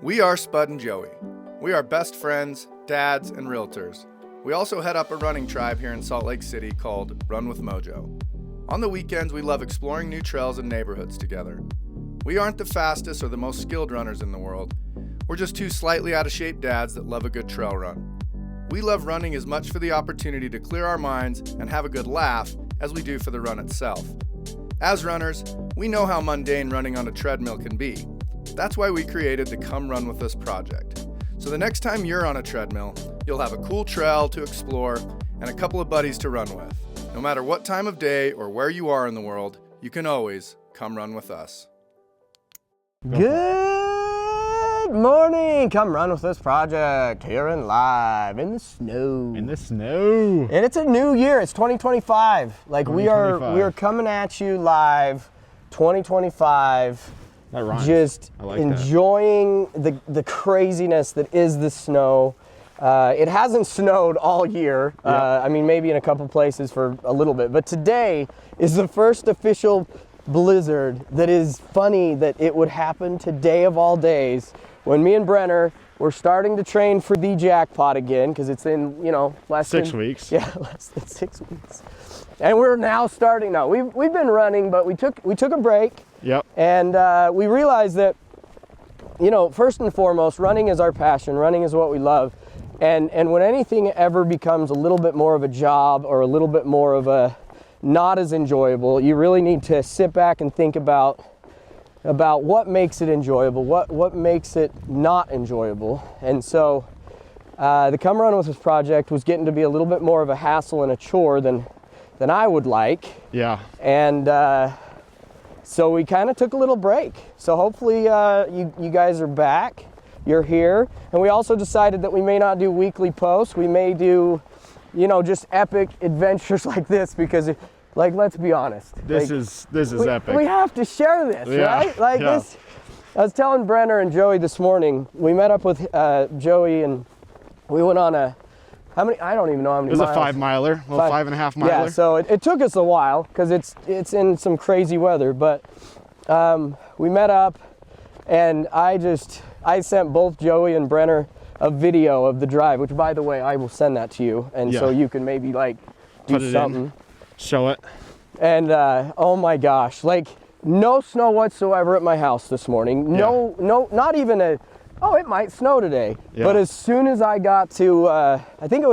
We are Spud and Joey. We are best friends, dads, and realtors. We also head up a running tribe here in Salt Lake City called Run with Mojo. On the weekends, we love exploring new trails and neighborhoods together. We aren't the fastest or the most skilled runners in the world. We're just two slightly out of shape dads that love a good trail run. We love running as much for the opportunity to clear our minds and have a good laugh as we do for the run itself. As runners, we know how mundane running on a treadmill can be. That's why we created the Come Run With Us project. So the next time you're on a treadmill, you'll have a cool trail to explore and a couple of buddies to run with. No matter what time of day or where you are in the world, you can always come run with us. Good morning! Come Run With Us project here and live in the snow. In the snow. And it's a new year. It's 2025. Like 2025. we are coming at you live, 2025. That rhymes. Just I like enjoying the craziness that is the snow. It hasn't snowed all year. I mean, maybe in a couple places for a little bit. But today is the first official blizzard that is funny that it would happen today of all days when me and Brenner were starting to train for the jackpot again, because it's in, less than 6 weeks. Yeah, less than 6 weeks. And we're now starting now. We've been running, but we took a break. Yep. And we realized that, first and foremost, running is our passion. Running is what we love. And when anything ever becomes a little bit more of a job or a little bit more of a not as enjoyable, you really need to sit back and think about what makes it enjoyable, what makes it not enjoyable. And so the Come Run With Us project was getting to be a little bit more of a hassle and a chore than I would like. Yeah. And so we kind of took a little break. So hopefully you guys are back, you're here. And we also decided that we may not do weekly posts. We may do, just epic adventures like this because, let's be honest. This is epic. We have to share this, right? This. I was telling Brenner and Joey this morning, we met up with Joey and we went on I don't even know how many miles. It was miles. a 5 miler, well, 5.5 miler. Yeah, so it took us a while because it's in some crazy weather, but we met up and I sent both Joey and Brenner a video of the drive, which by the way, I will send that to you. And so you can maybe do Put it something. in, show it. And oh my gosh, no snow whatsoever at my house this morning. No, not even it might snow today. Yeah. But as soon as I got to, I think it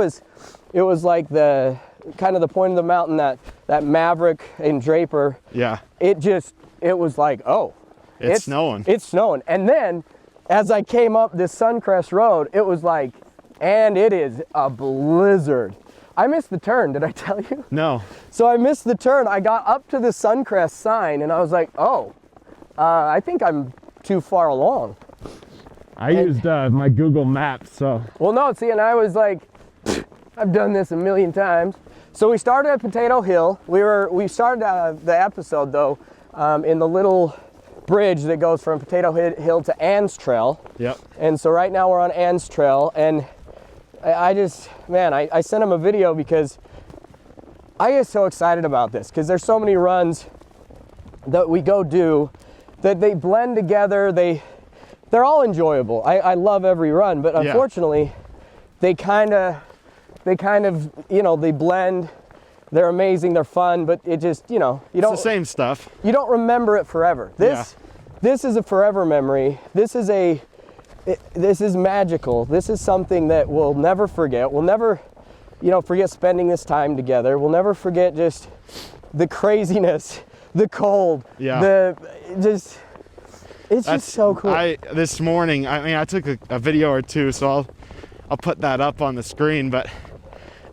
was like the kind of the point of the mountain that Maverick and Draper. Yeah. It was like, oh. It's snowing. It's snowing. And then as I came up this Suncrest Road, it was like, and it is a blizzard. I missed the turn, did I tell you? No. So I missed the turn. I got up to the Suncrest sign and I was like, I think I'm too far along. I used my Google Maps, so. Well, no, see, and I was like, I've done this a million times. So we started at Potato Hill. We started the episode though in the little bridge that goes from Potato Hill to Ann's Trail. Yep. And so right now we're on Ann's Trail, and I sent him a video because I get so excited about this because there's so many runs that we go do that they blend together. They're all enjoyable. I love every run, but unfortunately, they kind of, they blend. They're amazing. They're fun, but it just, you don't. It's the same stuff. You don't remember it forever. This is a forever memory. This is magical. This is something that we'll never forget. We'll never, forget spending this time together. We'll never forget just the craziness, the cold, it's just so cool. This morning, I took a video or two, so I'll put that up on the screen, but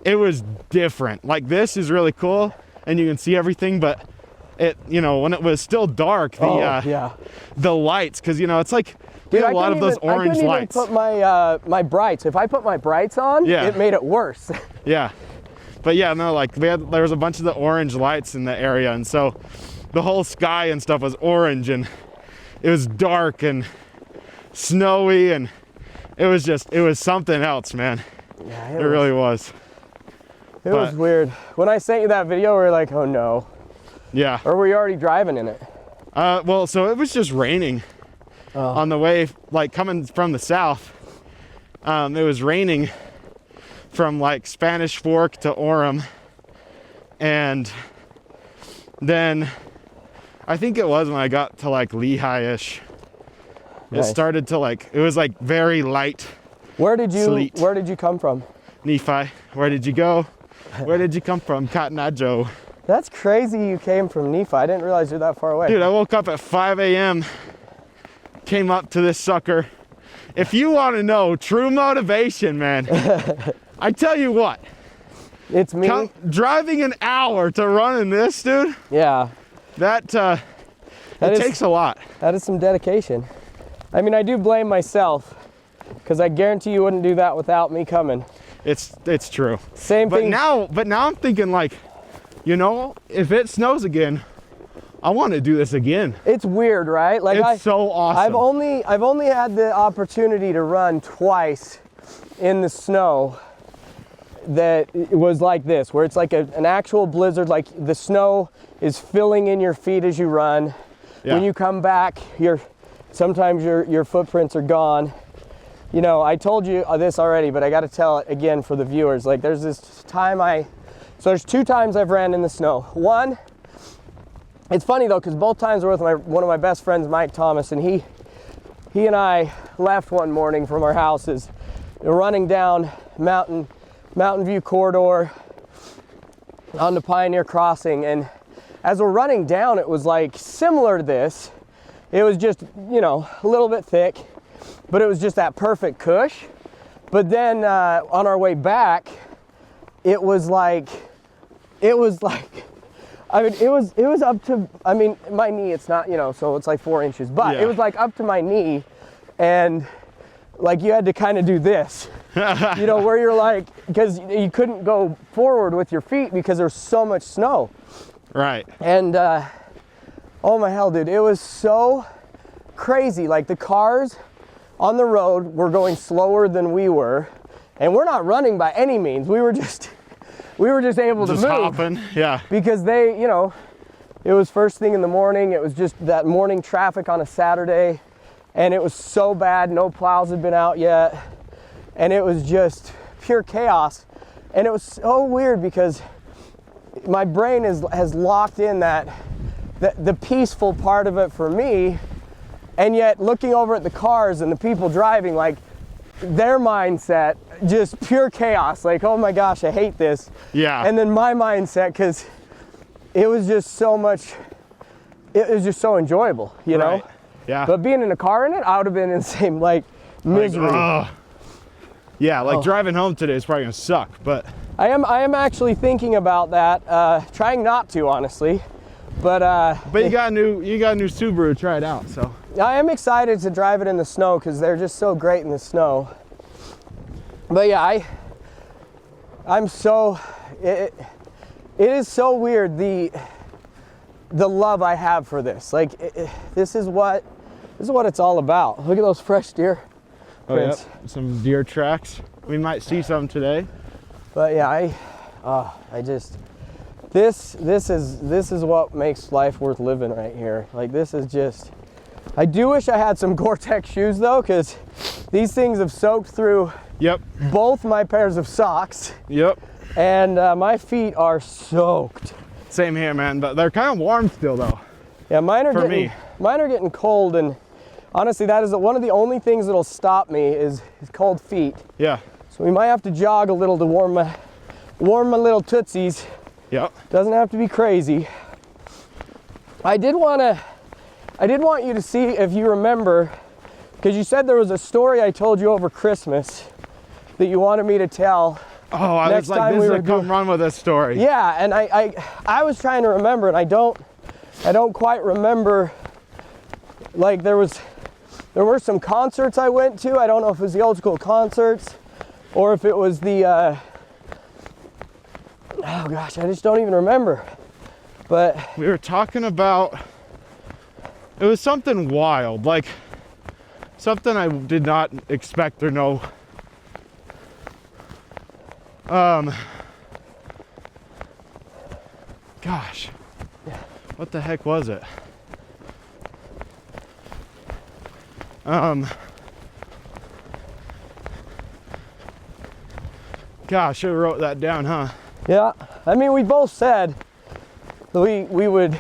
it was different. This is really cool, and you can see everything, but when it was still dark, the lights, because it's like we had a lot of those orange lights. I couldn't even put my brights. If I put my brights on, it made it worse. Yeah, but there was a bunch of the orange lights in the area, and so the whole sky and stuff was orange, and it was dark and snowy, and it was something else, man. Yeah, it really was. It was weird. When I sent you that video, we were like, oh no. Yeah. Or were you already driving in it? So it was just raining. on the way, like coming from the south. It was raining from like Spanish Fork to Orem, and then I think it was when I got to like Lehigh-ish, it Nice. started to like, it was like very light Where did sleet. you come from? Nephi. Where did you go? Where did you come from? Cotton Eye Joe. That's crazy you came from Nephi. I didn't realize you're that far away. Dude, I woke up at 5 a.m., came up to this sucker. If you want to know true motivation, man, I tell you what, It's me. driving an hour to run in this, dude, Yeah. that That it is- takes a lot. That is some dedication. I mean, I do blame myself because I guarantee you wouldn't do that without me coming. It's true. Same But thing. now I'm thinking like, you know, if it snows again, I want to do this again. It's weird, right? Like It's so awesome. I've only had the opportunity to run twice in the snow that it was like this, where it's like an actual blizzard, like the snow is filling in your feet as you run. Yeah. When you come back, sometimes your footprints are gone. You know, I told you this already, but I got to tell it again for the viewers. Like there's this time so there's 2 times I've ran in the snow. One, it's funny though, because both times were with one of my best friends, Mike Thomas, and he and I left one morning from our houses. We're running down Mountain View Corridor on the Pioneer Crossing, and as we're running down, it was like similar to this. It was just, you know, a little bit thick, but it was just that perfect cush. But then on our way back, it was like, I mean, it was up to, I mean, my knee, it's not, you know, so it's like 4 inches, but Yeah. it was like up to my knee, and like you had to kind of do this, you know, where you're like, because you couldn't go forward with your feet because there's so much snow. Right. And oh my hell, dude, it was so crazy. Like the cars on the road were going slower than we were, and we're not running by any means. We were just able to Just move hopping. Yeah. because they, you know, it was first thing in the morning. It was just that morning traffic on a Saturday, and it was so bad. No plows had been out yet, and it was just pure chaos. And it was so weird because my brain has locked in the peaceful part of it for me, and yet looking over at the cars and the people driving, like their mindset, just pure chaos. Like, oh my gosh, I hate this. Yeah. And then my mindset, because it was just so much, it was just so enjoyable, you know? Right. Yeah. But being in a car in it, I would have been in the same, like, misery. Yeah, like Oh. driving home today is probably gonna suck, but I am actually thinking about that, trying not to, honestly. But you got a new Subaru, try it out. So I am excited to drive it in the snow because they're just so great in the snow. But yeah, I'm so, it is so weird, the love I have for this. Like, this is what it's all about. Look at those fresh deer prints. Some deer tracks. We might see some today. But yeah, this is what makes life worth living right here. Like, this is just, I do wish I had some Gore-Tex shoes though, because these things have soaked through Yep. both my pairs of socks, Yep. and my feet are soaked. Same here, man. But they're kind of warm still, though. Yeah, mine are For getting me. mine are getting cold, and honestly, that is one of the only things that'll stop me is cold feet. Yeah. So we might have to jog a little to warm my little tootsies. Yep. Doesn't have to be crazy. I did want you to see if you remember, because you said there was a story I told you over Christmas that you wanted me to tell. Oh, I Next was like, time this we is were a come doing- run with this story. Yeah, and I was trying to remember, and I don't quite remember. Like there were some concerts I went to. I don't know if it was the old school concerts or if it was the oh gosh, I just don't even remember. But We were talking about, it was something wild, like something I did not expect or know. Gosh, what the heck was it? Gosh, I wrote that down, huh? Yeah, I mean, we both said that we would,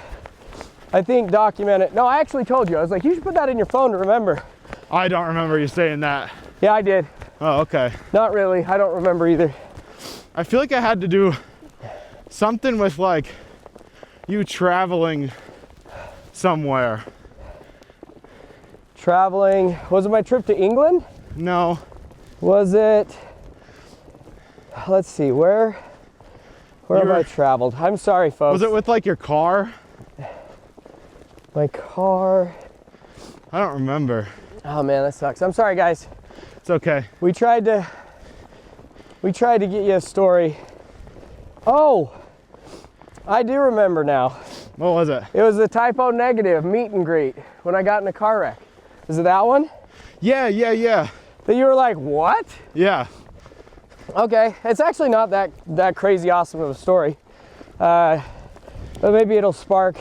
I think, document it. No, I actually told you. I was like, you should put that in your phone to remember. I don't remember you saying that. Yeah, I did. Oh, okay. Not really. I don't remember either. I feel like I had to do something with like you traveling somewhere. Traveling. Was it my trip to England? No. Was it? Let's see. Where have I traveled? I'm sorry, folks. Was it with like your car? My car? I don't remember. Oh man, that sucks. I'm sorry, guys. It's okay. We tried to get you a story. Oh, I do remember now. What was it? It was the Typo Negative meet and greet when I got in a car wreck. Is it that one? Yeah. That you were like, what? Yeah. Okay, it's actually not that crazy awesome of a story, but maybe it'll spark.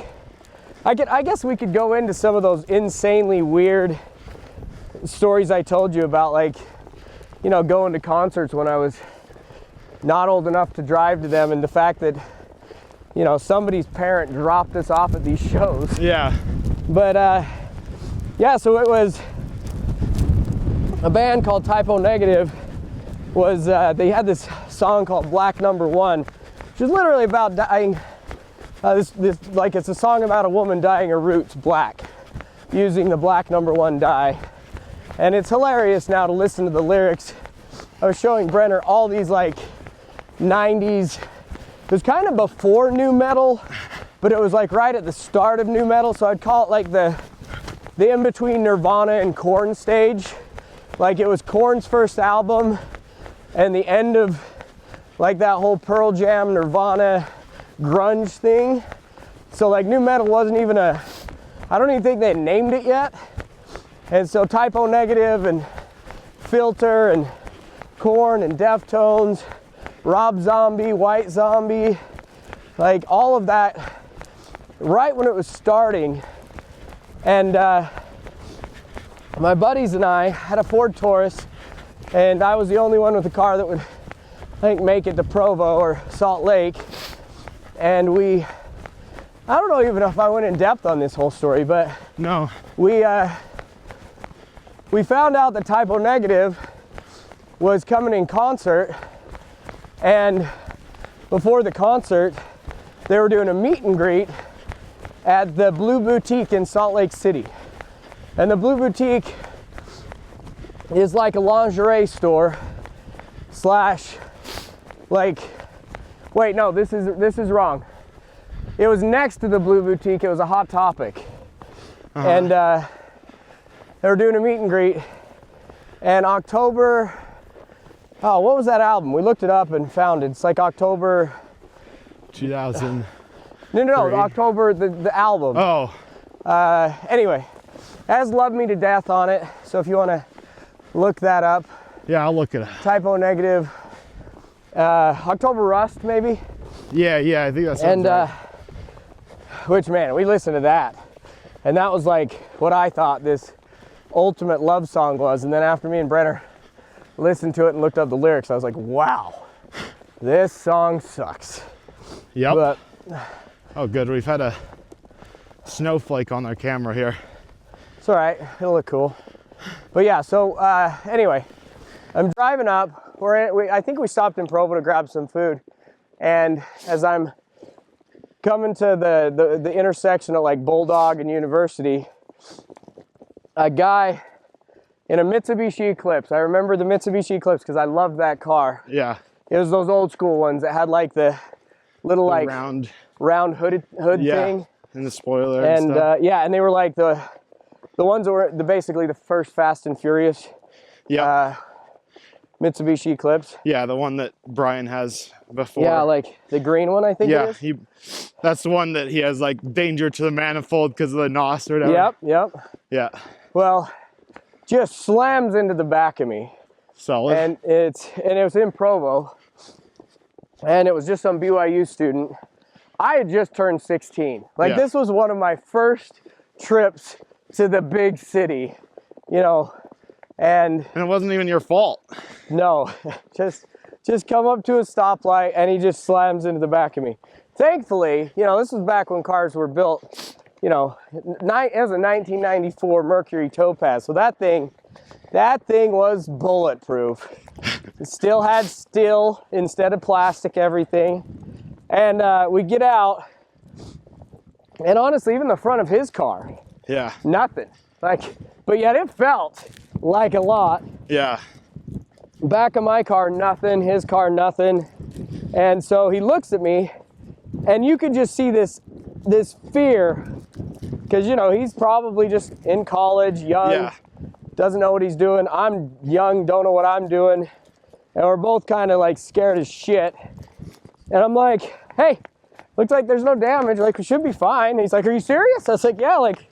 I guess we could go into some of those insanely weird stories I told you about, like, you know, going to concerts when I was not old enough to drive to them, and the fact that, you know, somebody's parent dropped us off at these shows. Yeah. But yeah, so it was a band called Typo Negative. They had this song called Black Number One, which is literally about dying. Like, it's a song about a woman dyeing her roots black using the black number 1 dye. And it's hilarious now to listen to the lyrics. I was showing Brenner all these like 90s. It was kind of before nu metal, but it was like right at the start of nu metal. So I'd call it like the in-between Nirvana and Korn stage. Like, it was Korn's first album and the end of like that whole Pearl Jam, Nirvana, grunge thing. So like nu metal wasn't even I don't even think they had named it yet. And so Typo Negative and Filter and Korn and Deftones, Rob Zombie, White Zombie, like all of that right when it was starting. And my buddies and I had a Ford Taurus, and I was the only one with a car that would, I think, make it to Provo or Salt Lake. And I don't know even if I went in depth on this whole story, but No. we found out that Typo Negative was coming in concert, and before the concert, they were doing a meet and greet at the Blue Boutique in Salt Lake City. And the Blue Boutique is like a lingerie store slash, like, wait, no, this is wrong. It was next to the Blue Boutique. It was a Hot Topic. And they were doing a meet and greet. And October, oh, what was that album? We looked it up and found it. It's like October 2000. No, October, the album. Oh. Anyway, it has Love Me to Death on it. So if you want to look that up. Yeah, I'll look it up. Typo Negative. October Rust, maybe? Yeah, I think that's right. Which, man, we listened to that. And that was like what I thought this ultimate love song was. And then after me and Brenner listened to it and looked up the lyrics, I was like, wow, this song sucks. Yep. But, oh, good. We've had a snowflake on our camera here. it's all right. It'll look cool. But yeah, so anyway, I'm driving up. I think we stopped in Provo to grab some food. And as I'm coming to the intersection of like Bulldog and University, a guy in a Mitsubishi Eclipse. I remember the Mitsubishi Eclipse because I loved that car. Yeah. It was those old school ones that had like the little like round hood thing. And the spoiler And stuff. yeah, and they were like the ones that were basically the first Fast and Furious Mitsubishi Eclipse. Yeah, the one that Brian has before. Yeah, like the green one, I think it is. That's the one that he has like danger to the manifold because of the NOS or whatever. Yep. Yeah. Well, just slams into the back of me. Solid. And it was in Provo. And it was just some BYU student. I had just turned 16. Like, this was one of my first trips to the big city. you know, and it wasn't even your fault. no, just come up to a stoplight and he just slams into the back of me. Thankfully, you know, this was back when cars were built, you know, it was a 1994 Mercury Topaz. So that thing was bulletproof. It still had steel instead of plastic, everything. And we get out, and honestly, even the front of his car, Yeah. nothing. Like, but yet it felt like a lot. Yeah. Back of my car, nothing. His car, nothing. And so he looks at me, and you could just see this fear, because, you know, he's probably just in college, young, Yeah. doesn't know what he's doing. I'm young, don't know what I'm doing. And we're both kind of like scared as shit. And I'm like, hey, looks like there's no damage. Like, we should be fine. And he's like, are you serious? I was like, yeah, like,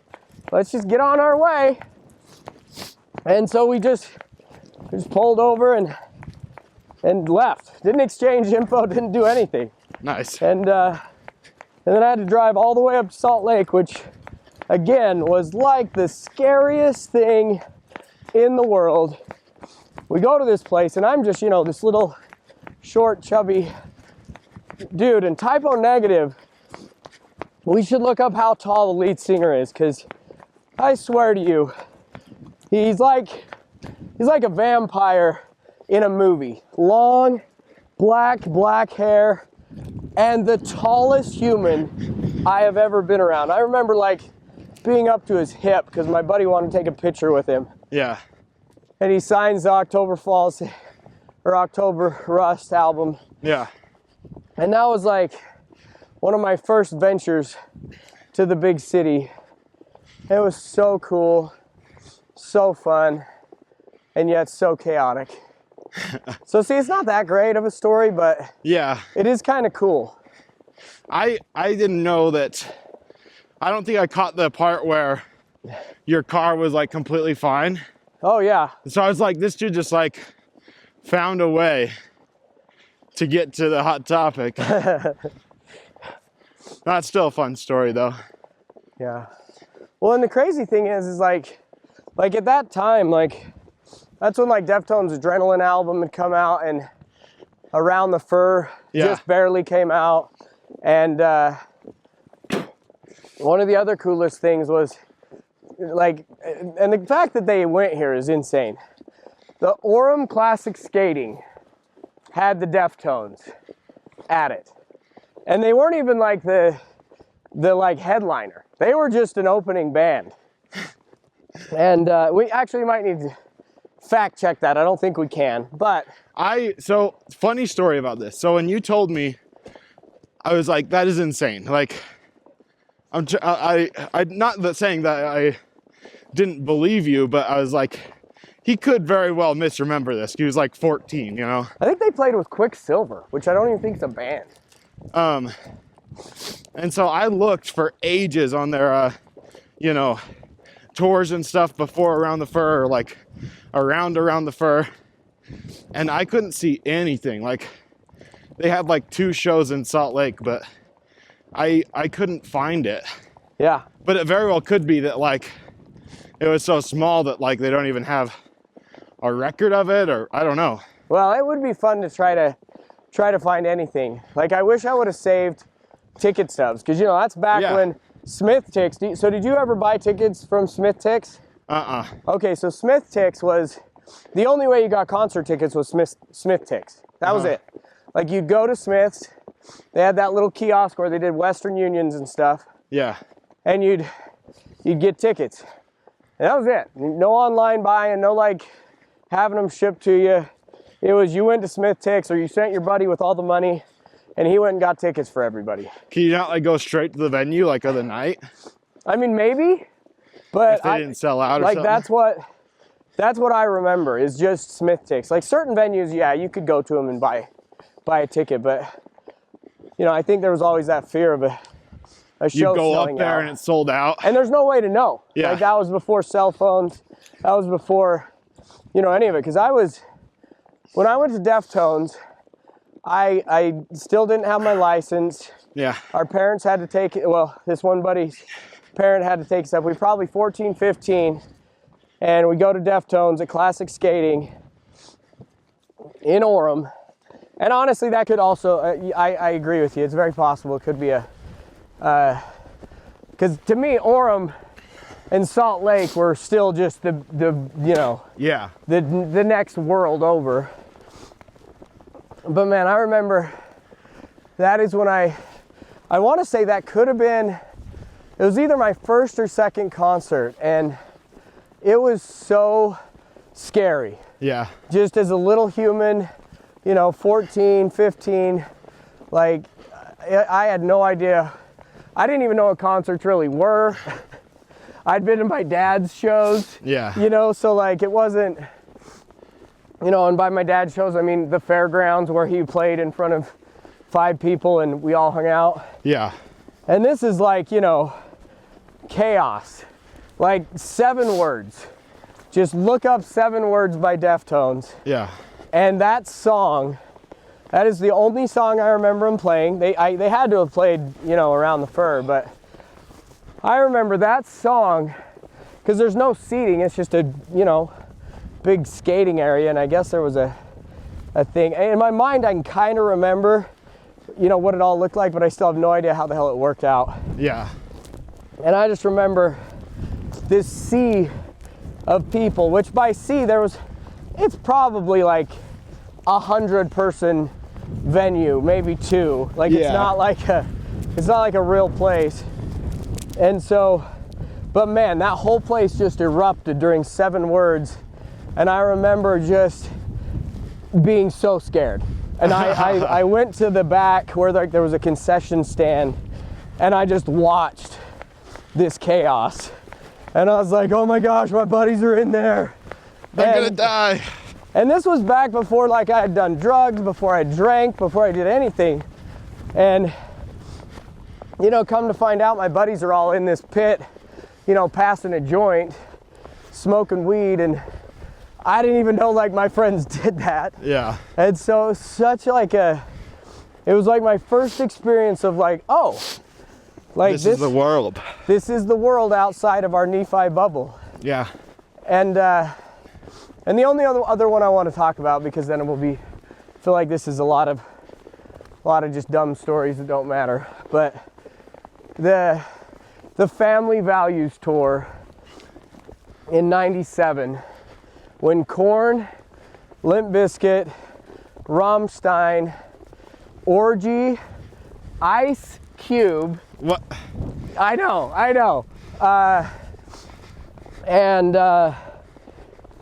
let's just get on our way. And so we just pulled over and left. Didn't exchange info, didn't do anything. Nice. And then I had to drive all the way up to Salt Lake, which again was like the scariest thing in the world. We go to this place, and I'm just, you know, this little short, chubby dude, and typo negative. We should look up how tall the lead singer is, because I swear to you, he's like a vampire in a movie. Long, black hair, and the tallest human I have ever been around. I remember like being up to his hip because my buddy wanted to take a picture with him. Yeah. And he signs the October Falls or October Rust album. Yeah. And that was like one of my first ventures to the big city. It was so cool, so fun, and yet so chaotic. So see, it's not that great of a story, but Yeah. it is kind of cool. I didn't know that. I don't think I caught the part where your car was like completely fine. Oh yeah. So I was like, this dude just like found a way to get to the hot topic. That's still a fun story though. Yeah. Well, and the crazy thing is like at that time, like that's when like Deftones' Adrenaline album had come out, and Around the Fur just barely came out. And one of the other coolest things was like, and the fact that they went here is insane. The Orem Classic Skating had the Deftones at it. And they weren't even like the like headliner. They were just an opening band. And we actually might need to fact check that. I don't think we can, but So funny story about this. So when you told me, I was like, that is insane. Like, I'm not saying that I didn't believe you, but I was like, he could very well misremember this. He was like 14, you know? I think they played with Quicksilver, which I don't even think is a band. And so I looked for ages on their, you know, tours and stuff before Around the Fur, or like around the Fur, and I couldn't see anything. Like, they had like 2 shows in Salt Lake, but I couldn't find it. Yeah. But it very well could be that like it was so small that like they don't even have a record of it, or I don't know. Well, it would be fun to try to find anything. Like, I wish I would have saved ticket stubs, because, you know, that's back when Smith Tix. So did you ever buy tickets from Smith Tix? Okay, so Smith Tix was the only way you got concert tickets was Smith Tix. That was it. Like, you'd go to Smith's. They had that little kiosk where they did Western Unions and stuff. Yeah. And you'd get tickets. And that was it. No online buying, no like having them shipped to you. It was you went to Smith Tix, or you sent your buddy with all the money, and he went and got tickets for everybody. Can you not like go straight to the venue like of the night? I mean, maybe, but If they didn't sell out or like something? that's what I remember is just Smith Tix. Like, certain venues, yeah, you could go to them and buy a ticket, but you know, I think there was always that fear of a show You go up selling there out. and it's sold out. And there's no way to know. Yeah. Like, that was before cell phones. That was before, you know, any of it. Because when I went to Deftones, I still didn't have my license. Yeah. Our parents had to take it. Well, this one buddy's parent had to take us up. We were probably 14, 15. and we go to Deftones at Classic Skating in Orem. And honestly, that could also, I agree with you, it's very possible it could be a, because to me, Orem and Salt Lake were still just the you know, Yeah. the next world over. But man, I remember that is when I want to say that could have been, it was either my first or second concert, and it was so scary. Yeah. Just as a little human, you know, 14, 15, like I had no idea. I didn't even know what concerts really were. I'd been to my dad's shows. Yeah. You know, so like it wasn't, you know, and by my dad's shows, I mean the fairgrounds where he played in front of 5 people and we all hung out. Yeah. And this is like, you know, chaos. Like 7 words. Just look up 7 words by Deftones. Yeah. And that song, that is the only song I remember them playing. They had to have played, you know, Around the Fur, but I remember that song, because there's no seating, it's just a, you know, big skating area, and I guess there was a thing. In my mind, I can kind of remember, you know, what it all looked like, but I still have no idea how the hell it worked out. Yeah. And I just remember this sea of people, which by sea there was, it's probably like 100-person venue, maybe 2. Like Yeah. it's not like a real place. And so, but man, that whole place just erupted during 7 words. And I remember just being so scared. And I went to the back where there was a concession stand, and I just watched this chaos. And I was like, oh my gosh, my buddies are in there. They're gonna die. And this was back before like I had done drugs, before I drank, before I did anything. And you know, come to find out, my buddies are all in this pit, you know, passing a joint, smoking weed, and I didn't even know like my friends did that. Yeah. And so such like it was like my first experience of like, oh, like This is the world. This is the world outside of our Nephi bubble. Yeah. And the only other one I want to talk about, because then it will be, I feel like this is a lot of just dumb stories that don't matter. But the Family Values Tour in '97, when Korn, Limp Bizkit, Rammstein, Orgy, Ice Cube. What? I know.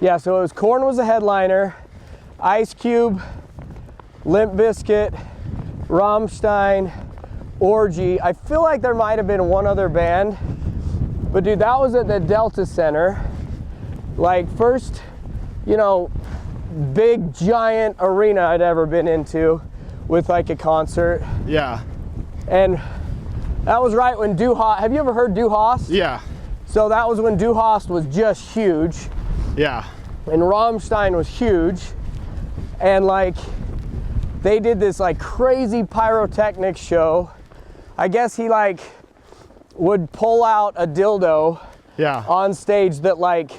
Yeah, so it was Korn was a headliner, Ice Cube, Limp Bizkit, Rammstein, Orgy. I feel like there might have been one other band, but dude, that was at the Delta Center. Like first, you know, big giant arena I'd ever been into with like a concert. Yeah. And that was right when Du Hast, have you ever heard Du Hast? Yeah. So that was when Du Hast was just huge. Yeah. And Rammstein was huge, and like they did this like crazy pyrotechnics show. I guess he like would pull out a dildo Yeah. on stage that like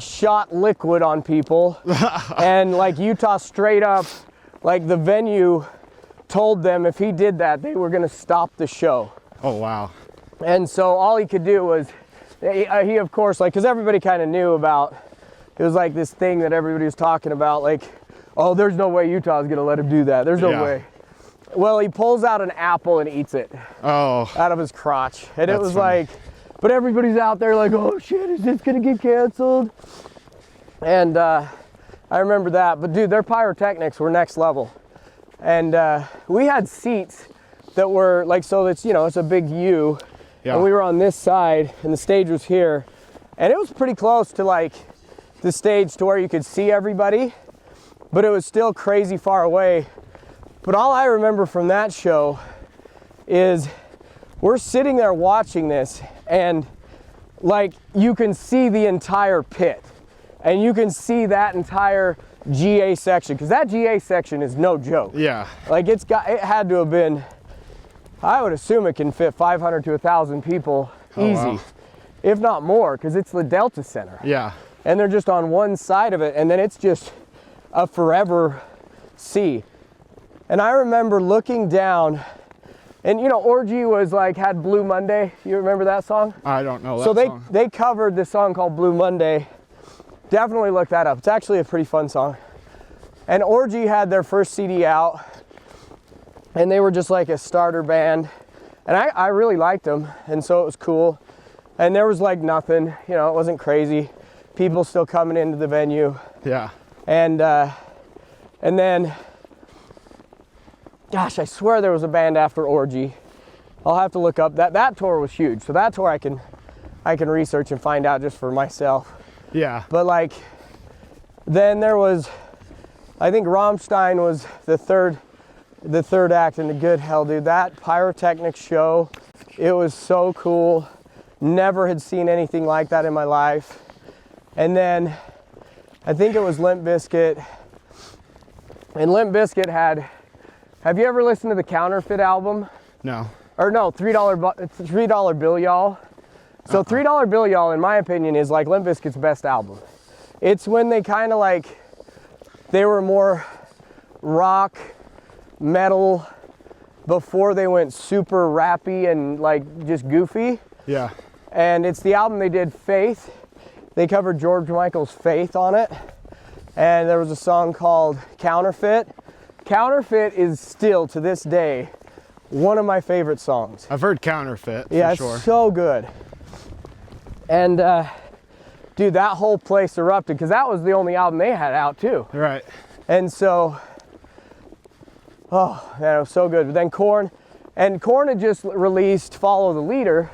shot liquid on people. And like Utah straight up, like the venue told them if he did that, they were gonna stop the show. Oh wow. And so all he could do was, he of course, like, because everybody kind of knew about, it was like this thing that everybody was talking about, like, oh, there's no way Utah's gonna let him do that. There's no way. Well, he pulls out an apple and eats it Oh. out of his crotch. And it That's was funny. like, but everybody's out there like, oh shit, is this gonna get canceled? And I remember that. But dude, their pyrotechnics were next level. And we had seats that were like, so it's, you know, it's a big U. Yeah. And we were on this side and the stage was here. And it was pretty close to like the stage to where you could see everybody, but it was still crazy far away. But all I remember from that show is we're sitting there watching this, and like you can see the entire pit, and you can see that entire GA section, because that GA section is no joke. Yeah. Like it had to have been, I would assume it can fit 500 to 1,000 people Oh, easy. wow. if not more, because it's the Delta Center. Yeah. And they're just on one side of it, and then it's just a forever sea. And I remember looking down, and you know, Orgy was like, had Blue Monday. You remember that song? I don't know that So song. they covered this song called Blue Monday. Definitely look that up. It's actually a pretty fun song. And Orgy had their first CD out, and they were just like a starter band. And I really liked them, and so it was cool. And there was like nothing, you know, it wasn't crazy. People still coming into the venue. Yeah. And then, gosh, I swear there was a band after Orgy. I'll have to look up. That tour was huge. So that tour I can research and find out just for myself. Yeah. But like, then there was, I think Rammstein was the third act, and the good hell, dude. That pyrotechnics show, it was so cool. Never had seen anything like that in my life. And then I think it was Limp Bizkit. And Limp Bizkit have you ever listened to the Counterfeit album? No. Or no, $3 Bill Y'all. So $3 Bill Y'all, in my opinion, is like Limp Bizkit's best album. It's when they kind of like, they were more rock, metal, before they went super rappy and like just goofy. Yeah. And it's the album they did, Faith. They covered George Michael's Faith on it. And there was a song called Counterfeit. Counterfeit is still, to this day, one of my favorite songs. I've heard Counterfeit, Yeah, for sure. it's so good. And dude, that whole place erupted, because that was the only album they had out too. Right. And so, oh man, it was so good. But then Korn had just released Follow the Leader.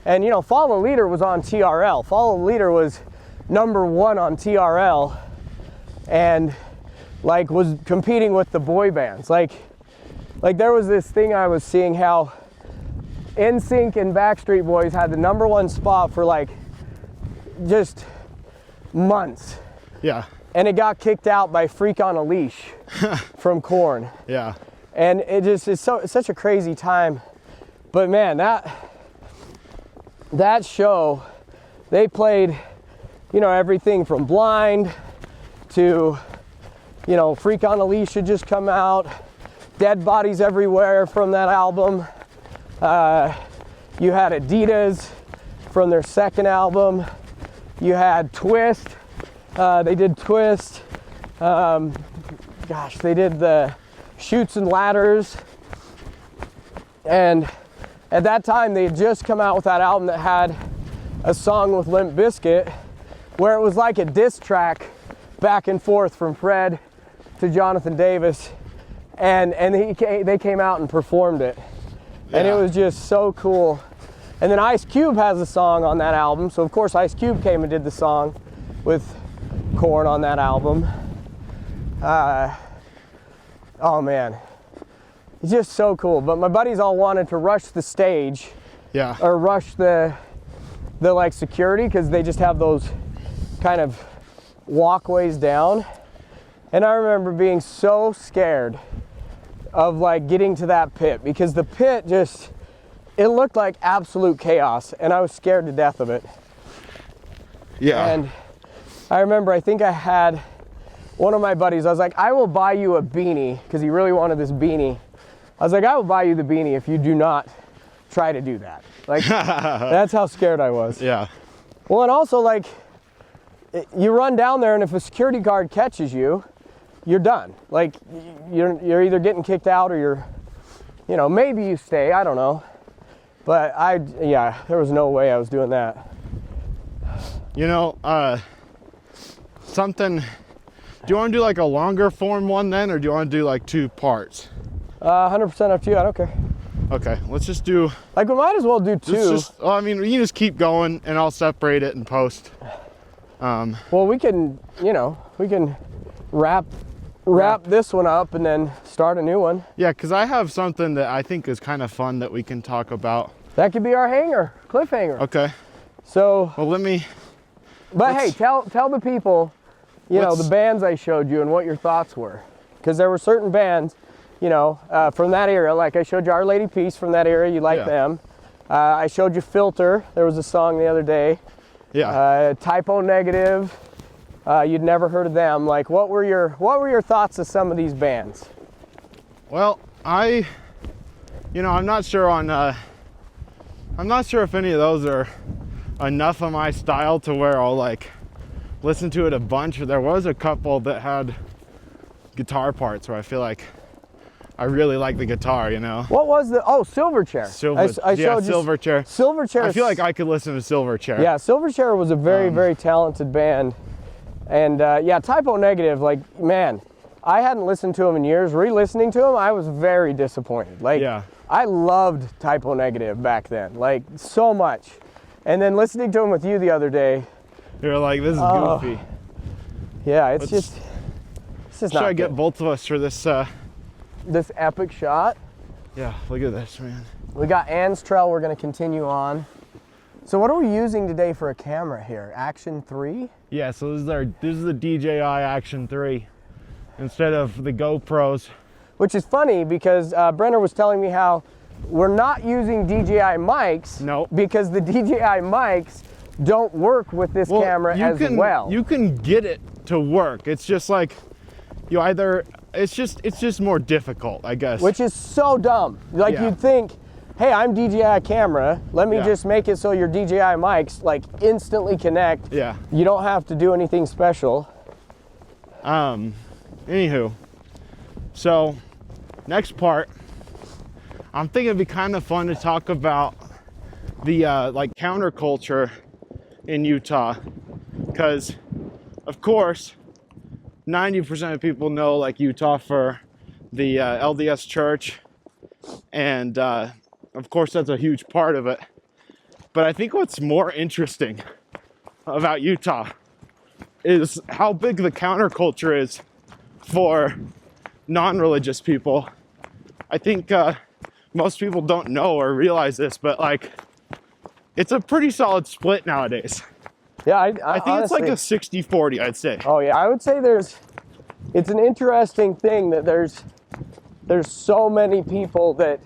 And you know, Follow the Leader was on TRL. Follow the Leader was #1 on TRL, and like was competing with the boy bands. Like there was this thing I was seeing how NSYNC and Backstreet Boys had the #1 spot for like just months. Yeah. And it got kicked out by Freak on a Leash from Korn. Yeah. And it's such a crazy time. But man, that show, they played, you know, everything from Blind to, you know, Freak on a Leash had just come out, Dead Bodies Everywhere from that album. You had Adidas from their second album. You had Twist. They did Twist. Gosh, they did the Chutes and Ladders. And at that time, they had just come out with that album that had a song with Limp Bizkit, where it was like a diss track back and forth from Fred to Jonathan Davis. And they came out and performed it. And it was just so cool. And then Ice Cube has a song on that album. So of course Ice Cube came and did the song with Korn on that album. Oh man, it's just so cool. But my buddies all wanted to rush the stage, Yeah. or rush the like security, because they just have those kind of walkways down. And I remember being so scared of like getting to that pit, because the pit just, it looked like absolute chaos, and I was scared to death of it. Yeah. And I remember, I think I had one of my buddies, I was like, I will buy you a beanie, because he really wanted this beanie. I was like, I will buy you the beanie if you do not try to do that. Like, that's how scared I was. Yeah. Well, and also, like, you run down there, and if a security guard catches you, you're done. Like, you're either getting kicked out, or you're, you know, maybe you stay, I don't know. But yeah, there was no way I was doing that. You know, do you want to do like a longer form one then, or do you want to do like 2 parts? 100% up to you, I don't care. Okay, let's just do, Like, we might as well do 2. well, I mean, we can just keep going and I'll separate it and post. Well, we can, you know, we can wrap this one up and then start a new one. Yeah, because I have something that I think is kind of fun that we can talk about. That could be our cliffhanger. Okay, So, well, but hey, tell the people, you know, the bands I showed you and what your thoughts were. Because there were certain bands, you know, from that era, like I showed you Our Lady Peace from that era, you like Yeah. them. I showed you Filter. There was a song the other day. Yeah. Typo Negative. You'd never heard of them. Like, what were your thoughts of some of these bands? Well, I'm not sure on. I'm not sure if any of those are enough of my style to where I'll like listen to it a bunch. There was a couple that had guitar parts where I feel like I really like the guitar, you know. What was the Silverchair? Silverchair. Silverchair. I feel like I could listen to Silverchair. Yeah, Silverchair was a very talented band, and yeah, Typo Negative. Like, man, I hadn't listened to them in years. Re-listening to them, I was very disappointed. Like, Yeah. I loved Typo Negative back then, like so much, and then listening to them with you the other day. You're like, this is goofy. Yeah, it's Let's- just Should not I get good. both of us for this? This epic shot. Yeah, look at this, man. We got Ann's Trail we're gonna continue on. So what are we using today for a camera here? Action 3? Yeah, so this is the DJI Action 3 instead of the GoPros. Which is funny because Brenner was telling me how we're not using DJI mics Nope. because the DJI mics don't work with this camera as well. You can get it to work. It's just like it's just more difficult, I guess. Which is so dumb. Like, Yeah. you'd think, hey, I'm DJI camera. Let me Yeah. just make it so your DJI mics like instantly connect. Yeah. You don't have to do anything special. Anywho, so next part, I'm thinking it'd be kind of fun to talk about the like counterculture in Utah, because of course 90% of people know like Utah for the LDS church, and of course that's a huge part of it. But I think what's more interesting about Utah is how big the counterculture is for non-religious people. I think most people don't know or realize this, but like it's a pretty solid split nowadays. Yeah, I think honestly, it's like a 60-40, I'd say. Oh yeah, I would say it's an interesting thing that there's so many people that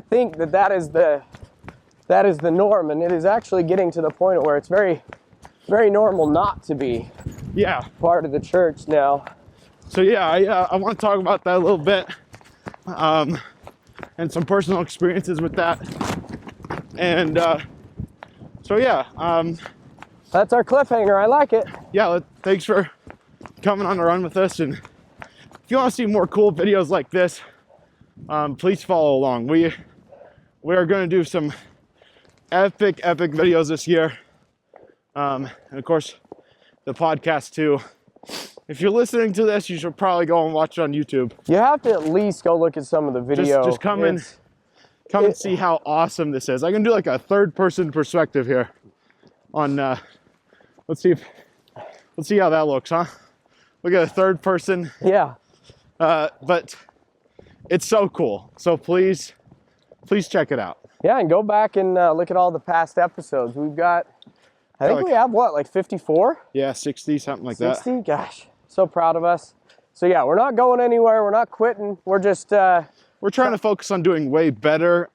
think that is the norm, and it is actually getting to the point where it's very normal not to be Yeah. part of the church now. So yeah, I want to talk about that a little bit, and some personal experiences with that. And so yeah, That's our cliffhanger. I like it. yeah. Thanks for coming on a run with us. And if you want to see more cool videos like this, please follow along. We are going to do some epic videos this year, and of course the podcast too. If you're listening to this, you should probably go and watch it on YouTube. You have to at least go look at some of the video. Just come and see how awesome this is. I can do like a third-person perspective here on. Let's see how that looks, huh? Look at a third person. Yeah. But it's so cool. So please check it out. Yeah, and go back and look at all the past episodes. We've got, I think like- we have what, like 54? Yeah, 60, something like 60? Gosh, so proud of us. So yeah, we're not going anywhere. We're not quitting. We're just, We're trying to focus on doing way better,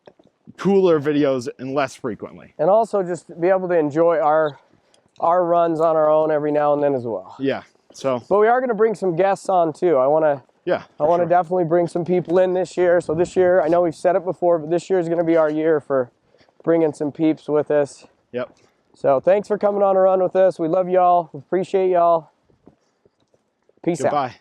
cooler videos and less frequently. and also just be able to enjoy our runs on our own every now and then as well. Yeah. So But we are going to bring some guests on too. I want to sure. definitely bring some people in this year. So this year, I know we've said it before, but this year is going to be our year for bringing some peeps with us. Yep. So thanks for coming on a run with us. We love y'all. We appreciate y'all. Peace out. Goodbye.